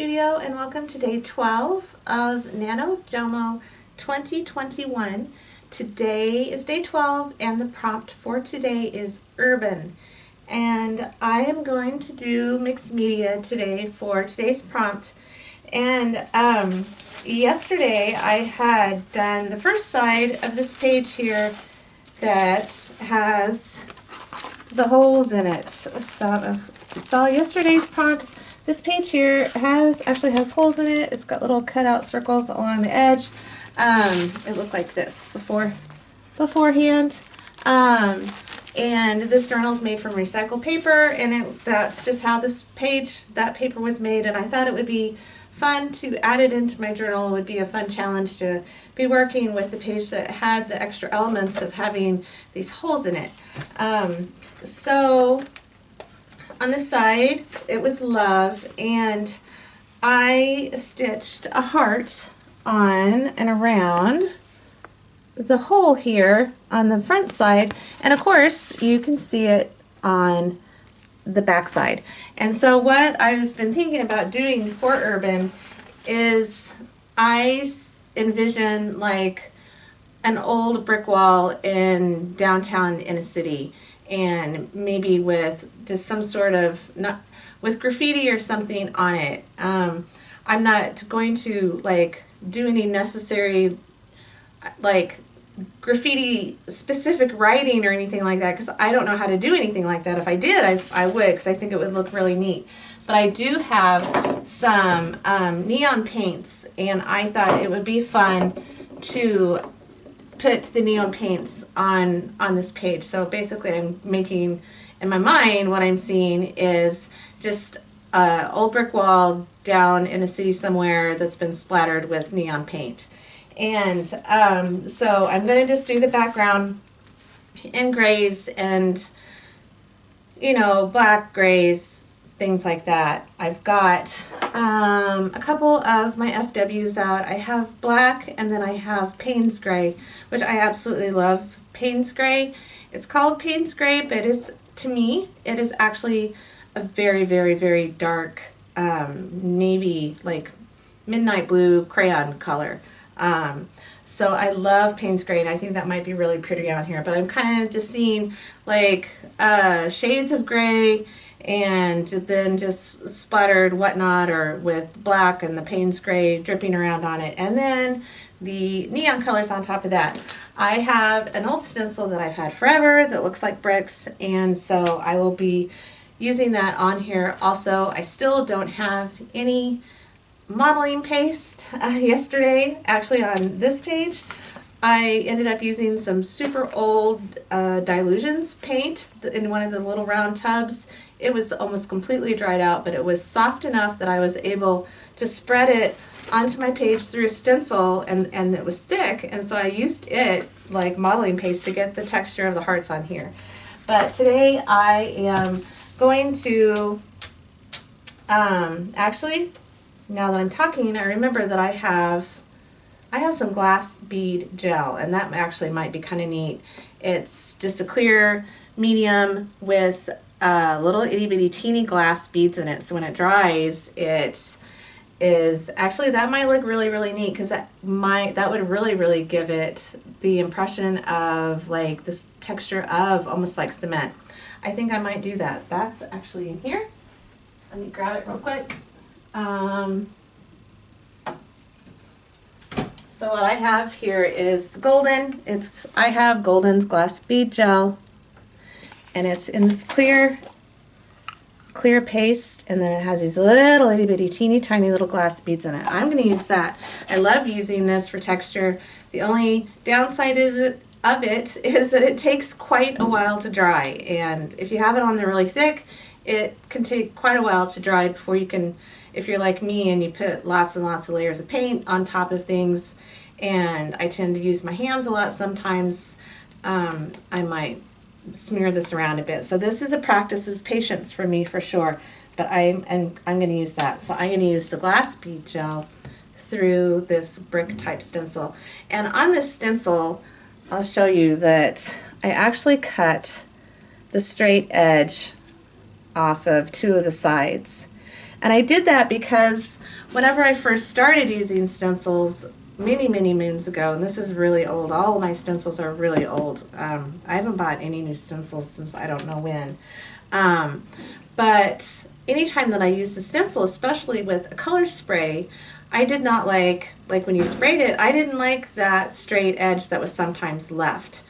studio and welcome to day 12 of NaNoJouMo 2021. Today is day 12 and the prompt for today is urban. And I am going to do mixed media today for today's prompt. And yesterday I had done the first side of this page here that has the holes in it. So you saw yesterday's prompt. This page here actually has holes in it. It's got little cutout circles along the edge. It looked like this beforehand. And this journal is made from recycled paper, and that's just how that paper was made. And I thought it would be fun to add it into my journal. It would be a fun challenge to be working with the page that had the extra elements of having these holes in it. So on the side, it was love, and I stitched a heart on and around the hole here on the front side, and of course you can see it on the back side. And so what I've been thinking about doing for urban is I envision like an old brick wall in downtown in a city, and maybe with just some sort of, not with graffiti or something on it. I'm not going to like do any necessary like graffiti specific writing or anything like that, because I don't know how to do anything like that. If I did, I would, because I think it would look really neat. But I do have some neon paints, and I thought it would be fun to put the neon paints on this page. So basically I'm making, in my mind, what I'm seeing is just an old brick wall down in a city somewhere that's been splattered with neon paint. And so I'm going to just do the background in grays and, you know, black, grays, things like that. I've got a couple of my FWs out. I have black, and then I have Payne's gray, which I absolutely love. Payne's gray. It's called Payne's gray, but to me, it is actually a very, very, very dark navy, like midnight blue crayon color. So I love Payne's gray, and I think that might be really pretty on here, but I'm kind of just seeing like shades of gray and then just splattered whatnot, or with black and the Payne's gray dripping around on it, and then the neon colors on top of that. I have an old stencil that I've had forever that looks like bricks, and so I will be using that on here. Also, I still don't have any modeling paste. Yesterday, actually on this page, I ended up using some super old Dilutions paint in one of the little round tubs. It was almost completely dried out, but it was soft enough that I was able to spread it onto my page through a stencil, and it was thick, and so I used it like modeling paste to get the texture of the hearts on here. But today I am going to, actually, now that I'm talking, I remember that I have some glass bead gel, and that actually might be kind of neat. It's just a clear medium with little itty bitty teeny glass beads in it, so when it dries, it is actually, that might look really, really neat, because that would really, really give it the impression of like this texture of almost like cement. I think I might do that. That's actually in here. Let me grab it real quick. So what I have here is golden. I have Golden's glass bead gel, and it's in this clear paste, and then it has these little itty bitty teeny tiny little glass beads in it. I'm going to use that. I love using this for texture. The only downside of it is that it takes quite a while to dry, and if you have it on there really thick, it can take quite a while to dry before you can, if you're like me and you put lots and lots of layers of paint on top of things, and I tend to use my hands a lot sometimes, I might smear this around a bit. So this is a practice of patience for me for sure, but I'm going to use that. So I'm going to use the glass bead gel through this brick type stencil, and on this stencil I'll show you that I actually cut the straight edge off of two of the sides. And I did that because whenever I first started using stencils many, many moons ago, and this is really old, all of my stencils are really old. I haven't bought any new stencils since I don't know when. But anytime that I used a stencil, especially with a color spray, I did not like when you sprayed it, I didn't like that straight edge that was sometimes left.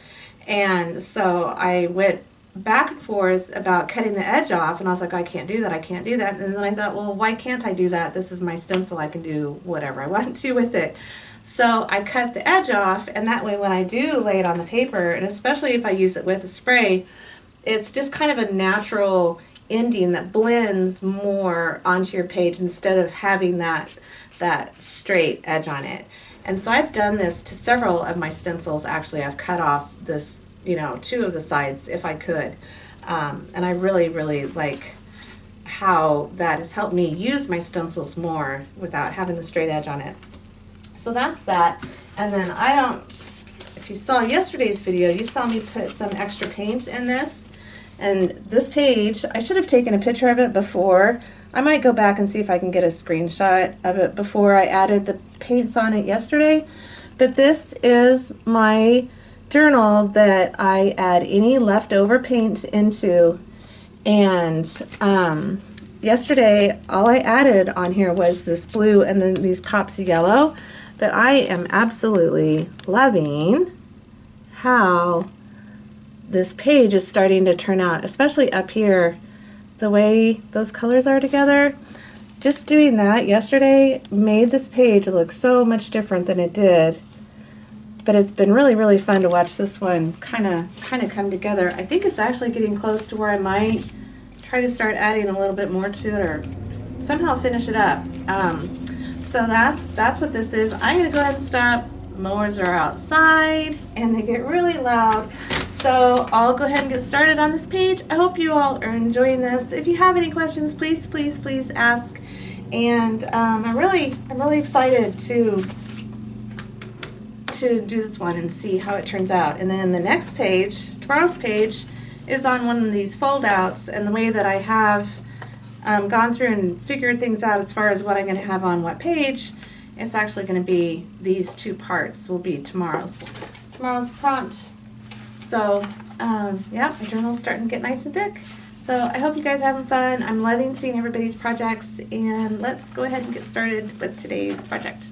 And so I went back and forth about cutting the edge off, and I was like, I can't do that, I can't do that. And then I thought, well, why can't I do that? This is my stencil, I can do whatever I want to with it. So I cut the edge off, and that way when I do lay it on the paper, and especially if I use it with a spray, it's just kind of a natural ending that blends more onto your page instead of having that straight edge on it. And so I've done this to several of my stencils. Actually, I've cut off this, you know, 2 of the sides if I could. And I really, really like how that has helped me use my stencils more without having the straight edge on it. So that's that. And then if you saw yesterday's video, you saw me put some extra paint in this. And this page, I should have taken a picture of it before. I might go back and see if I can get a screenshot of it before I added the paints on it yesterday. But this is my journal that I add any leftover paint into. And yesterday, all I added on here was this blue and then these pops of yellow. But I am absolutely loving how this page is starting to turn out, especially up here, the way those colors are together. Just doing that yesterday made this page look so much different than it did. But it's been really, really fun to watch this one kind of come together. I think it's actually getting close to where I might try to start adding a little bit more to it or somehow finish it up. So that's what this is. I'm going to go ahead and stop. Mowers are outside and they get really loud. So I'll go ahead and get started on this page. I hope you all are enjoying this. If you have any questions, please, please, please ask. And I'm really excited to do this one and see how it turns out. And then the next page, tomorrow's page, is on one of these fold outs, and the way that I have gone through and figured things out as far as what I'm going to have on what page, it's actually going to be these 2 parts will be tomorrow's prompt. So yeah, my journal's starting to get nice and thick. So I hope you guys are having fun. I'm loving seeing everybody's projects, and let's go ahead and get started with today's project.